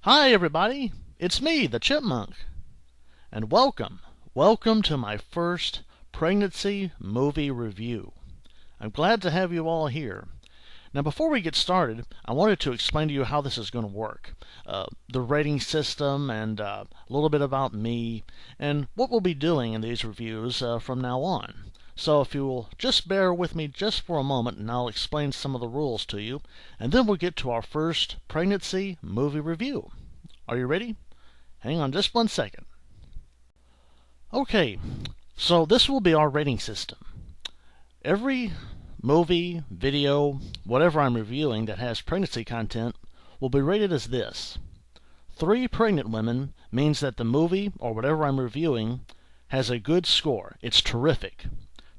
Hi everybody, it's me, the Chipmunk, and welcome to my first pregnancy movie review. I'm glad to have you all here. Now before we get started, I wanted to explain to you how this is going to work, the rating system, and a little bit about me, and what we'll be doing in these reviews from now on. So if you will just bear with me just for a moment, and I'll explain some of the rules to you, and then we'll get to our first pregnancy movie review. Are you ready? Hang on just 1 second. Okay, so this will be our rating system. Every movie, video, whatever I'm reviewing that has pregnancy content will be rated as this. 3 pregnant women means that the movie, or whatever I'm reviewing, has a good score. It's terrific.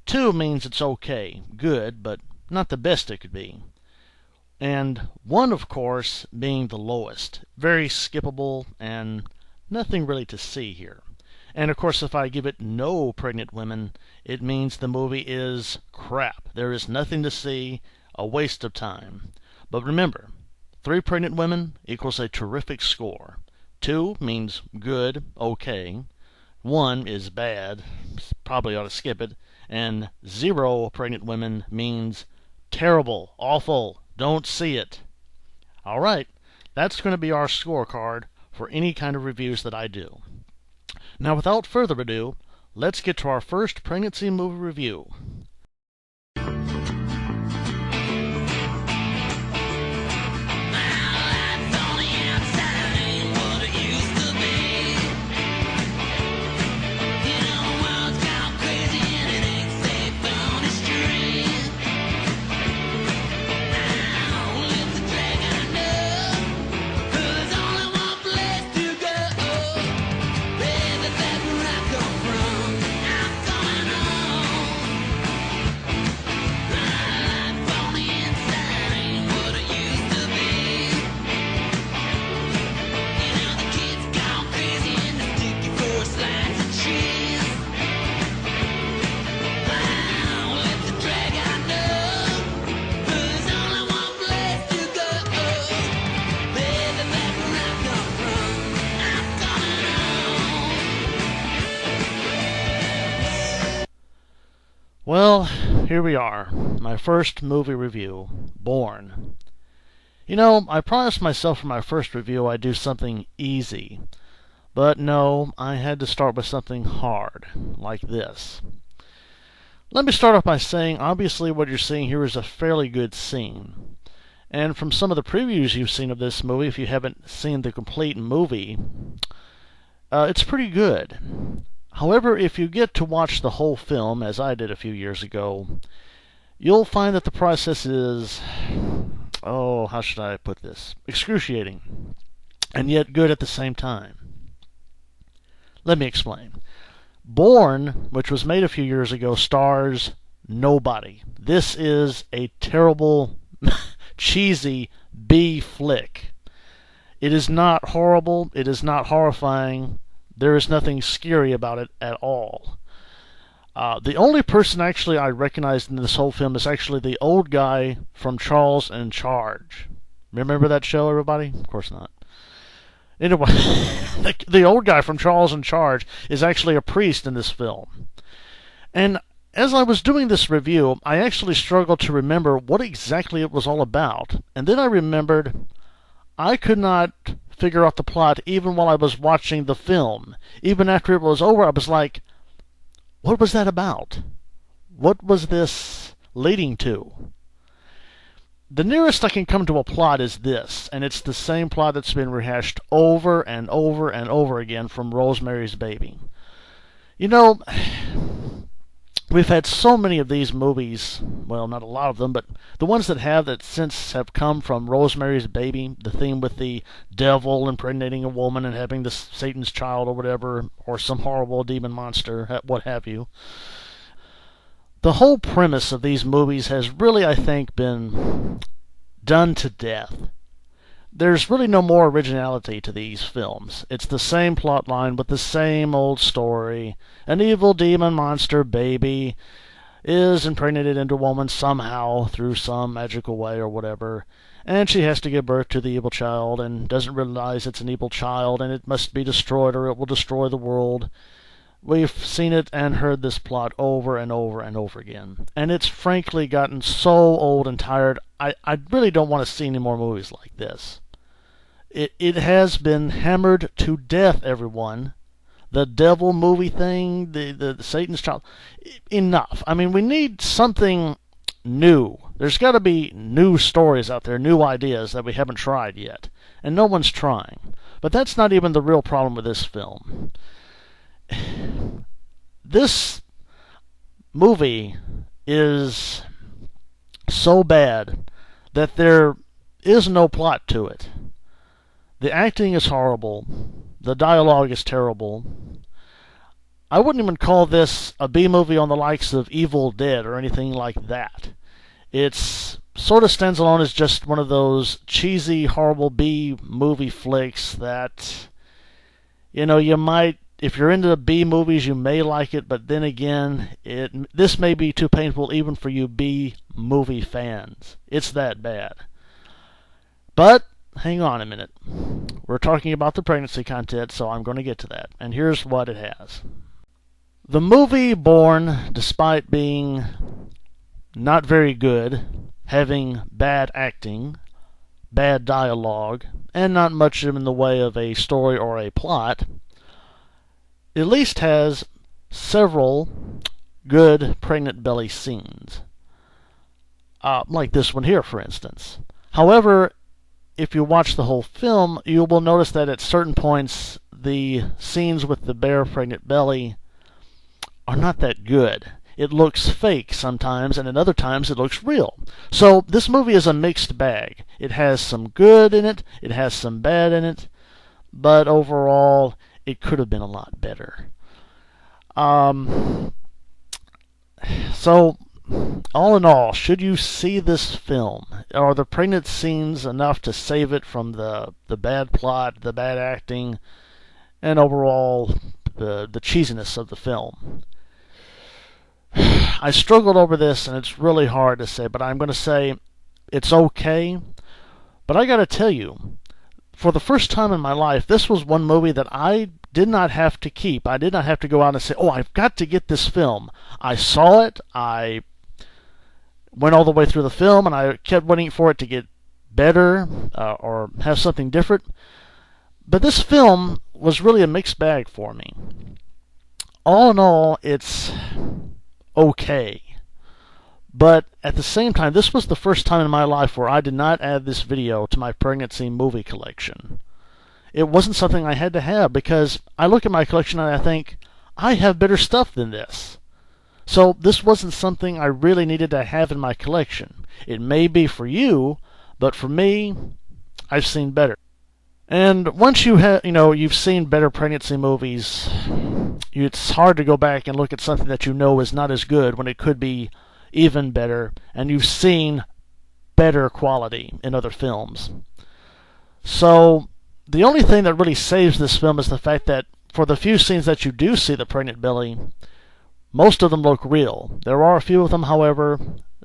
2 means it's okay, good, but not the best it could be. And 1, of course, being the lowest. Very skippable and nothing really to see here. And of course, if I give it no pregnant women, it means the movie is crap. There is nothing to see, a waste of time. But remember, 3 pregnant women equals a terrific score. 2 means good, okay. 1 is bad, probably ought to skip it. And 0 pregnant women means terrible, awful, don't see it. Alright, that's going to be our scorecard for any kind of reviews that I do. Now without further ado, let's get to our first pregnancy movie review. Well, here we are, my first movie review, Born. You know, I promised myself for my first review I'd do something easy. But no, I had to start with something hard, like this. Let me start off by saying, obviously what you're seeing here is a fairly good scene. And from some of the previews you've seen of this movie, if you haven't seen the complete movie, it's pretty good. However, if you get to watch the whole film, as I did a few years ago, you'll find that the process is, how should I put this? Excruciating, and yet good at the same time. Let me explain. Born, which was made a few years ago, stars nobody. This is a terrible, cheesy B flick. It is not horrible. It is not horrifying. There is nothing scary about it at all. The only person actually I recognized in this whole film is actually the old guy from Charles in Charge. Remember that show, everybody? Of course not. Anyway, the old guy from Charles in Charge is actually a priest in this film. And as I was doing this review, I actually struggled to remember what exactly it was all about. And then I remembered I could not figure out the plot even while I was watching the film. Even after it was over, I was like, what was that about? What was this leading to? The nearest I can come to a plot is this, and it's the same plot that's been rehashed over and over and over again from Rosemary's Baby. You know, we've had so many of these movies, well, not a lot of them, but the ones that since have come from Rosemary's Baby, the theme with the devil impregnating a woman and having this Satan's child or whatever, or some horrible demon monster, what have you. The whole premise of these movies has really, I think, been done to death. There's really no more originality to these films. It's the same plot line with the same old story. An evil demon monster baby is impregnated into a woman somehow through some magical way or whatever. and she has to give birth to the evil child and doesn't realize it's an evil child and it must be destroyed or it will destroy the world. We've seen it and heard this plot over and over and over again. And it's frankly gotten so old and tired, I really don't want to see any more movies like this. It has been hammered to death, everyone. The devil movie thing, the Satan's child. Enough. I mean, we need something new. There's got to be new stories out there, new ideas that we haven't tried yet. And no one's trying. But that's not even the real problem with this film. This movie is so bad that there is no plot to it. The acting is horrible. The dialogue is terrible. I wouldn't even call this a B-movie on the likes of Evil Dead or anything like that. It's sort of stands alone as just one of those cheesy, horrible B-movie flicks that, you might, if you're into B-movies, you may like it, but then again, this may be too painful even for you B-movie fans. It's that bad. But hang on a minute. We're talking about the pregnancy content, so I'm going to get to that. And here's what it has. The movie Born, despite being not very good, having bad acting, bad dialogue, and not much in the way of a story or a plot, at least has several good pregnant belly scenes. Like this one here, for instance. However, if you watch the whole film, you will notice that at certain points, the scenes with the bare pregnant belly are not that good. It looks fake sometimes, and at other times it looks real. So this movie is a mixed bag. It has some good in it, it has some bad in it, but overall, it could have been a lot better. So, all in all, should you see this film? Are the pregnant scenes enough to save it from the bad plot, the bad acting, and overall the cheesiness of the film? I struggled over this, and it's really hard to say, but I'm going to say it's okay. But I got to tell you, for the first time in my life, this was one movie that I did not have to keep. I did not have to go out and say, oh, I've got to get this film. I saw it, I went all the way through the film, and I kept waiting for it to get better or have something different. But this film was really a mixed bag for me. All in all, it's okay. But at the same time, this was the first time in my life where I did not add this video to my pregnancy movie collection. It wasn't something I had to have because I look at my collection and I think, I have better stuff than this. So this wasn't something I really needed to have in my collection. It may be for you, but for me, I've seen better. And once you've seen better pregnancy movies, it's hard to go back and look at something that you know is not as good when it could be even better, and you've seen better quality in other films. So the only thing that really saves this film is the fact that for the few scenes that you do see the pregnant belly, most of them look real. There are a few of them, however,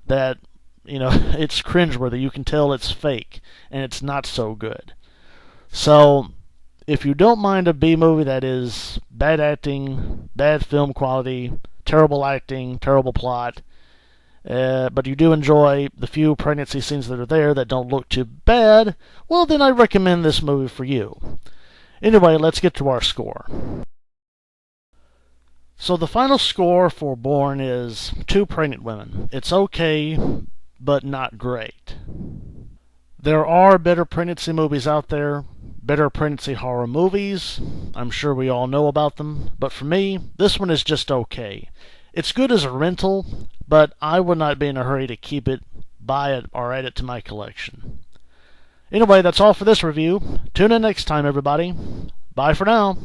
that, it's cringeworthy. You can tell it's fake, and it's not so good. So if you don't mind a B-movie that is bad acting, bad film quality, terrible acting, terrible plot, but you do enjoy the few pregnancy scenes that are there that don't look too bad, well, then I recommend this movie for you. Anyway, let's get to our score. So the final score for Born is 2 pregnant women. It's okay, but not great. There are better pregnancy movies out there, better pregnancy horror movies. I'm sure we all know about them, but for me, this one is just okay. It's good as a rental, but I would not be in a hurry to keep it, buy it, or add it to my collection. Anyway, that's all for this review. Tune in next time, everybody. Bye for now.